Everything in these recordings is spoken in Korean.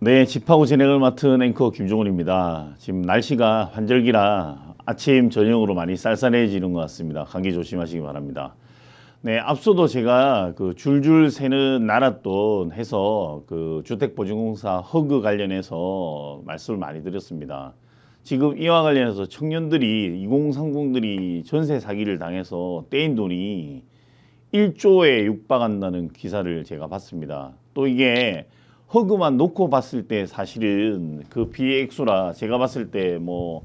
네, 집하고 진행을 맡은 앵커 김종훈입니다. 지금 날씨가 환절기라 아침, 저녁으로 많이 쌀쌀해지는 것 같습니다. 감기 조심하시기 바랍니다. 네, 앞서도 제가 그 줄줄 새는 나랏돈 해서 그 주택보증공사 허그 관련해서 말씀을 많이 드렸습니다. 지금 이와 관련해서 청년들이 2030들이 전세 사기를 당해서 떼인 돈이 1조에 육박한다는 기사를 제가 봤습니다. 또 이게 허그만 놓고 봤을 때 사실은 그 피해 액수라 제가 봤을 때 뭐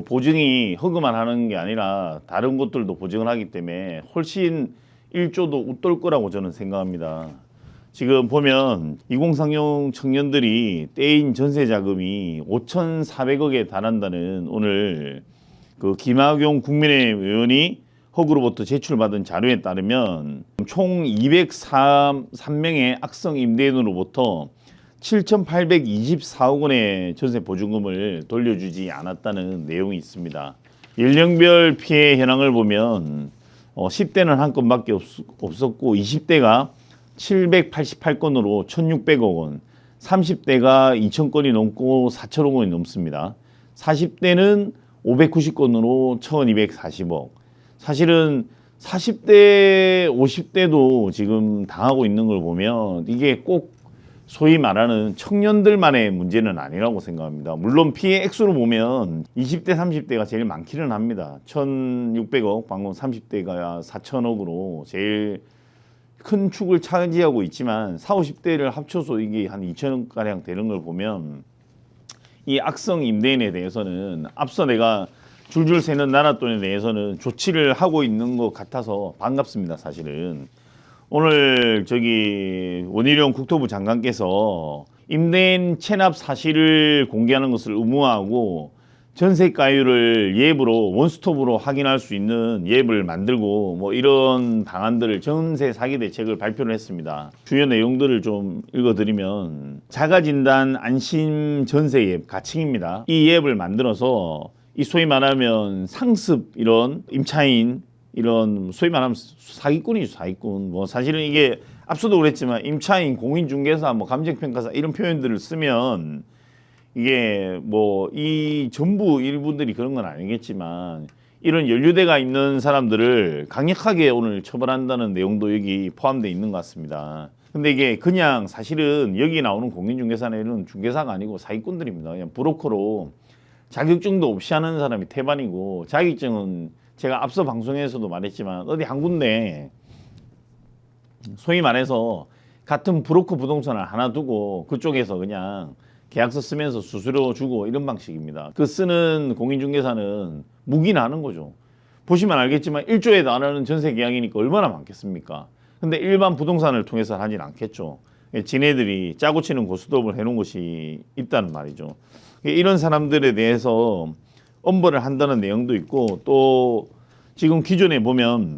보증이 허그만 하는 게 아니라 다른 것들도 보증을 하기 때문에 훨씬 1조도 웃돌 거라고 저는 생각합니다. 지금 보면 2030 청년들이 떼인 전세 자금이 5,400억에 달한다는 오늘 그 김학용 국민의힘 의원이 허그로부터 제출받은 자료에 따르면 총 203명의 악성 임대인으로부터 7,824억 원의 전세 보증금을 돌려주지 않았다는 내용이 있습니다. 연령별 피해 현황을 보면 10대는 한 건밖에 없었고 20대가 788건으로 1,600억 원, 30대가 2,000건이 넘고 4,000억 원이 넘습니다. 40대는 590건으로 1,240억. 사실은 40대, 50대도 지금 당하고 있는 걸 보면 이게 꼭 소위 말하는 청년들만의 문제는 아니라고 생각합니다. 물론 피해 액수로 보면 20대, 30대가 제일 많기는 합니다. 1,600억, 방금 30대가 4,000억으로 제일 큰 축을 차지하고 있지만 40, 50대를 합쳐서 이게 한 2,000억가량 되는 걸 보면 이 악성 임대인에 대해서는 앞서 내가 줄줄 새는 나랏돈에 대해서는 조치를 하고 있는 것 같아서 반갑습니다. 사실은 오늘 원희룡 국토부 장관께서 임대인 체납 사실을 공개하는 것을 의무화하고 전세가율을 앱으로 원스톱으로 확인할 수 있는 앱을 만들고 뭐 이런 방안들을 전세 사기 대책을 발표를 했습니다. 주요 내용들을 좀 읽어드리면 자가진단 안심 전세 앱 가칭입니다. 이 앱을 만들어서 이 소위 말하면 상습 이런 임차인 이런 소위 말하면 사기꾼이죠. 사기꾼. 뭐 사실은 이게 앞서도 그랬지만 임차인, 공인중개사, 뭐 감정평가사 이런 표현들을 쓰면 이게 뭐 이 전부 일부들이 그런 건 아니겠지만 이런 연루대가 있는 사람들을 강력하게 오늘 처벌한다는 내용도 여기 포함되어 있는 것 같습니다. 근데 이게 그냥 사실은 여기 나오는 공인중개사나 이런 중개사가 아니고 사기꾼들입니다. 그냥 브로커로 자격증도 없이 하는 사람이 태반이고 자격증은 제가 앞서 방송에서도 말했지만 어디 한 군데 소위 말해서 같은 브로커 부동산을 하나 두고 그쪽에서 그냥 계약서 쓰면서 수수료 주고 이런 방식입니다. 그 쓰는 공인중개사는 묵인하는 거죠. 보시면 알겠지만 1조에 달하는 전세 계약이니까 얼마나 많겠습니까? 근데 일반 부동산을 통해서 하진 않겠죠. 지네들이 짜고 치는 고스톱을 해놓은 것이 있다는 말이죠. 이런 사람들에 대해서 엄벌을 한다는 내용도 있고 또 지금 기존에 보면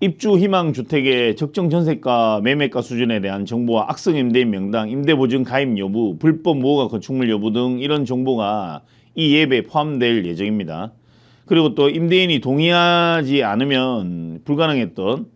입주 희망 주택의 적정 전세가 매매가 수준에 대한 정보와 악성 임대인 명당, 임대보증 가입 여부, 불법 모호가 건축물 여부 등 이런 정보가 이 앱에 포함될 예정입니다. 그리고 또 임대인이 동의하지 않으면 불가능했던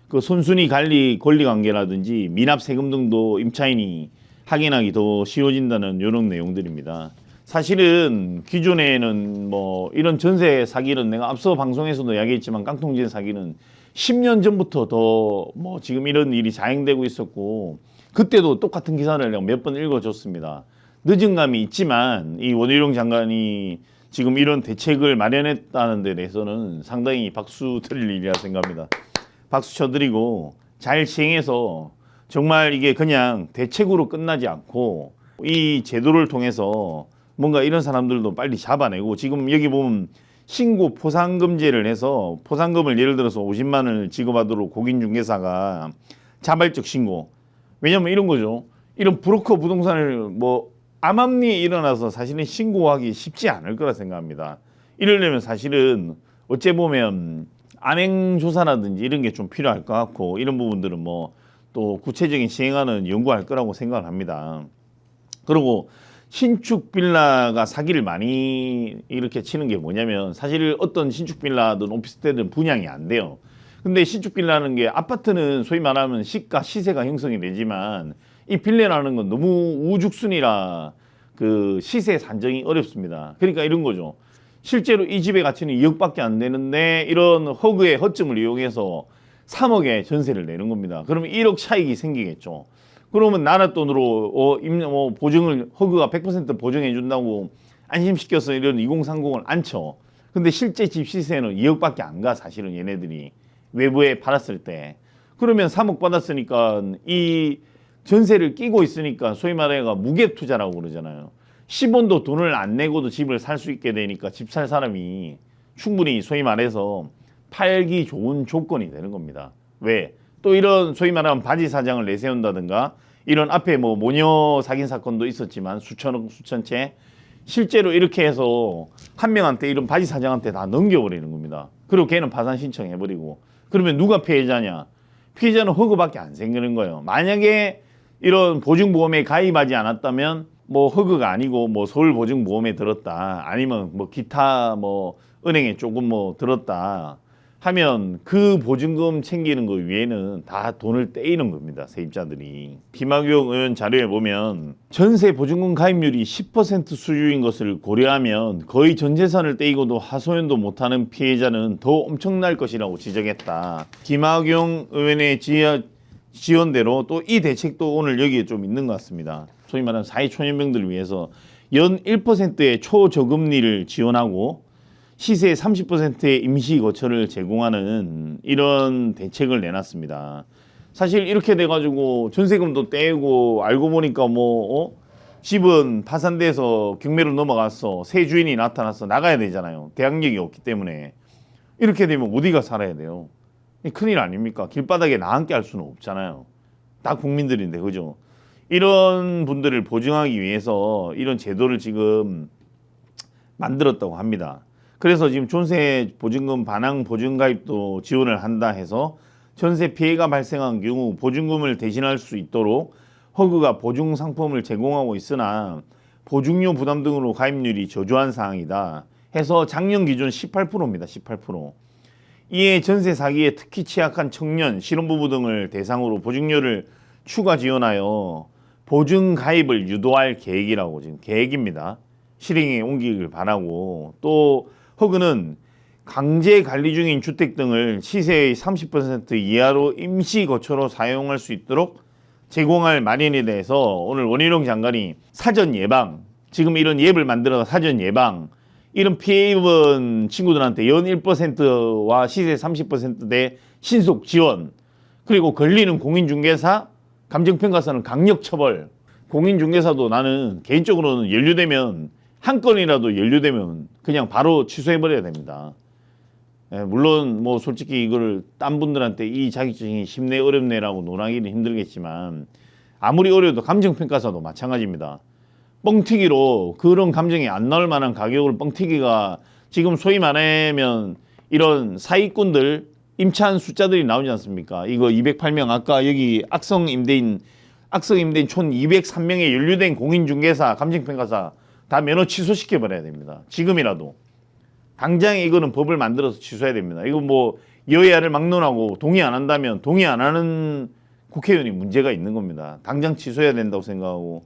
그 선순위 관리 권리관계라든지 미납 세금 등도 임차인이 확인하기 더 쉬워진다는 이런 내용들입니다. 사실은 기존에는 뭐 이런 전세 사기는 내가 앞서 방송에서도 이야기했지만 깡통진 사기는 10년 전부터 더 뭐 지금 이런 일이 자행되고 있었고 그때도 똑같은 기사를 내가 몇 번 읽어줬습니다. 늦은 감이 있지만 이 원희룡 장관이 지금 이런 대책을 마련했다는 데 대해서는 상당히 박수 드릴 일이라 생각합니다. 박수 쳐드리고 잘 시행해서 정말 이게 그냥 대책으로 끝나지 않고 이 제도를 통해서 뭔가 이런 사람들도 빨리 잡아내고 지금 여기 보면 신고 포상금제를 해서 포상금을 예를 들어서 50만 원을 지급하도록 공인중개사가 자발적 신고. 왜냐면 이런 거죠. 이런 브로커 부동산을 뭐 암암리에 일어나서 사실은 신고하기 쉽지 않을 거라 생각합니다. 이러려면 사실은 어째 보면 안행조사라든지 이런 게 좀 필요할 것 같고 이런 부분들은 뭐 또 구체적인 시행안은 연구할 거라고 생각을 합니다. 그리고 신축 빌라가 사기를 많이 이렇게 치는 게 뭐냐면 사실 어떤 신축 빌라든 오피스텔은 분양이 안 돼요. 근데 신축 빌라는 게 아파트는 소위 말하면 시가 시세가 형성이 되지만 이 빌려라는 건 너무 우죽순이라 그 시세 산정이 어렵습니다. 그러니까 이런 거죠. 실제로 이 집의 가치는 2억밖에 안 되는데 이런 허그의 허점을 이용해서 3억에 전세를 내는 겁니다. 그러면 1억 차익이 생기겠죠. 그러면 나라 돈으로 보증을 허그가 100% 보증해 준다고 안심시켜서 이런 2030을 안 쳐. 근데 실제 집 시세는 2억밖에 안 가. 사실은 얘네들이 외부에 팔았을 때. 그러면 3억 받았으니까 이 전세를 끼고 있으니까 소위 말해가 무개 투자라고 그러잖아요. 10원도 돈을 안 내고도 집을 살 수 있게 되니까 집 살 사람이 충분히 소위 말해서 팔기 좋은 조건이 되는 겁니다. 왜? 또 이런 소위 말하면 바지 사장을 내세운다든가 이런 앞에 뭐 모녀 사귄 사건도 있었지만 수천억 수천채 실제로 이렇게 해서 한 명한테 이런 바지 사장한테 다 넘겨버리는 겁니다. 그리고 걔는 파산 신청해버리고 그러면 누가 피해자냐? 피해자는 허그밖에 안 생기는 거예요. 만약에 이런 보증보험에 가입하지 않았다면 뭐 허그가 아니고 뭐 서울보증보험에 들었다 아니면 뭐 기타 뭐 은행에 조금 뭐 들었다 하면 그 보증금 챙기는 거 위에는 다 돈을 떼이는 겁니다. 세입자들이. 김학용 의원 자료에 보면 전세 보증금 가입률이 10% 수준인 것을 고려하면 거의 전 재산을 떼이고도 하소연도 못하는 피해자는 더 엄청날 것이라고 지적했다. 김학용 의원의 지원대로 또 이 대책도 오늘 여기에 좀 있는 것 같습니다. 소위 말하는 사회초년병들을 위해서 연 1%의 초저금리를 지원하고 시세의 30%의 임시거처를 제공하는 이런 대책을 내놨습니다. 사실 이렇게 돼가지고 전세금도 떼고 알고 보니까 집은 파산돼서 경매로 넘어갔어. 새 주인이 나타나서 나가야 되잖아요. 대항력이 없기 때문에. 이렇게 되면 어디가 살아야 돼요? 큰일 아닙니까? 길바닥에 나 함께 할 수는 없잖아요. 다 국민들인데 그죠? 이런 분들을 보증하기 위해서 이런 제도를 지금 만들었다고 합니다. 그래서 지금 전세 보증금 반환 보증가입도 지원을 한다 해서 전세 피해가 발생한 경우 보증금을 대신할 수 있도록 허그가 보증 상품을 제공하고 있으나 보증료 부담 등으로 가입률이 저조한 상황이다 해서 작년 기준 18%입니다. 18%. 이에 전세 사기에 특히 취약한 청년, 신혼부부 등을 대상으로 보증료를 추가 지원하여 보증 가입을 유도할 계획이라고 지금 계획입니다. 실행에 옮기길 바라고 또 허그는 강제 관리 중인 주택 등을 시세의 30% 이하로 임시 거처로 사용할 수 있도록 제공할 마련에 대해서 오늘 원희룡 장관이 사전 예방, 지금 이런 앱을 만들어서 사전 예방, 이런 피해 입은 친구들한테 연 1%와 시세 30%대 신속 지원, 그리고 걸리는 공인중개사, 감정평가사는 강력 처벌. 공인중개사도 나는 개인적으로는 연루되면 한 건이라도 연루되면 그냥 바로 취소해버려야 됩니다. 물론 뭐 솔직히 이걸 딴 분들한테 이 자격증이 쉽네 어렵네라고 논하기는 힘들겠지만 아무리 어려도 감정평가사도 마찬가지입니다. 뻥튀기로 그런 감정이 안 나올 만한 가격을 뻥튀기가 지금 소위 말하면 이런 사기꾼들 임차한 숫자들이 나오지 않습니까? 이거 208명 아까 여기 악성 임대인 촌 203명에 연루된 공인중개사 감정평가사 다 면허 취소시켜버려야 됩니다. 지금이라도. 당장 이거는 법을 만들어서 취소해야 됩니다. 이거 뭐 여야를 막론하고 동의 안 한다면 동의 안 하는 국회의원이 문제가 있는 겁니다. 당장 취소해야 된다고 생각하고.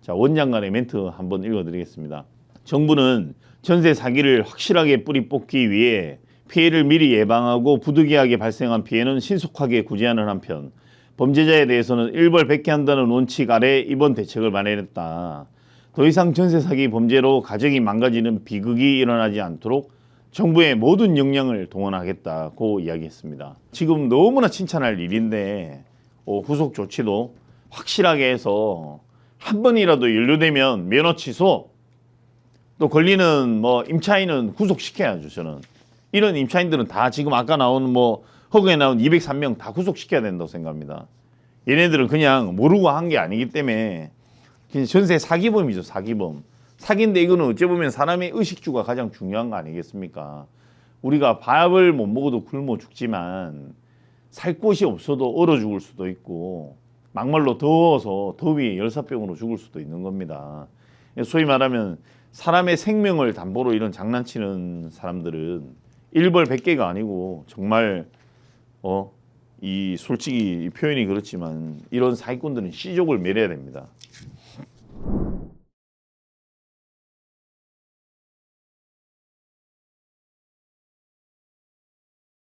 자, 원장관의 멘트 한번 읽어드리겠습니다. 정부는 전세 사기를 확실하게 뿌리 뽑기 위해 피해를 미리 예방하고 부득이하게 발생한 피해는 신속하게 구제하는 한편 범죄자에 대해서는 일벌백계 한다는 원칙 아래 이번 대책을 마련했다. 더 이상 전세 사기 범죄로 가정이 망가지는 비극이 일어나지 않도록 정부의 모든 역량을 동원하겠다고 이야기했습니다. 지금 너무나 칭찬할 일인데 후속 조치도 확실하게 해서 한 번이라도 연루되면 면허 취소, 또 걸리는 임차인은 구속시켜야죠. 저는 이런 임차인들은 다 지금 아까 나온 허그에 나온 203명 다 구속시켜야 된다고 생각합니다. 얘네들은 그냥 모르고 한 게 아니기 때문에 전세 사기범이죠. 사기범. 사기인데 이거는 어찌 보면 사람의 의식주가 가장 중요한 거 아니겠습니까? 우리가 밥을 못 먹어도 굶어 죽지만 살 곳이 없어도 얼어 죽을 수도 있고 막말로 더워서 더위에 열사병으로 죽을 수도 있는 겁니다. 소위 말하면 사람의 생명을 담보로 이런 장난치는 사람들은 일벌백계가 아니고 정말 이 솔직히 이 표현이 그렇지만 이런 사기꾼들은 씨족을 매려야 됩니다.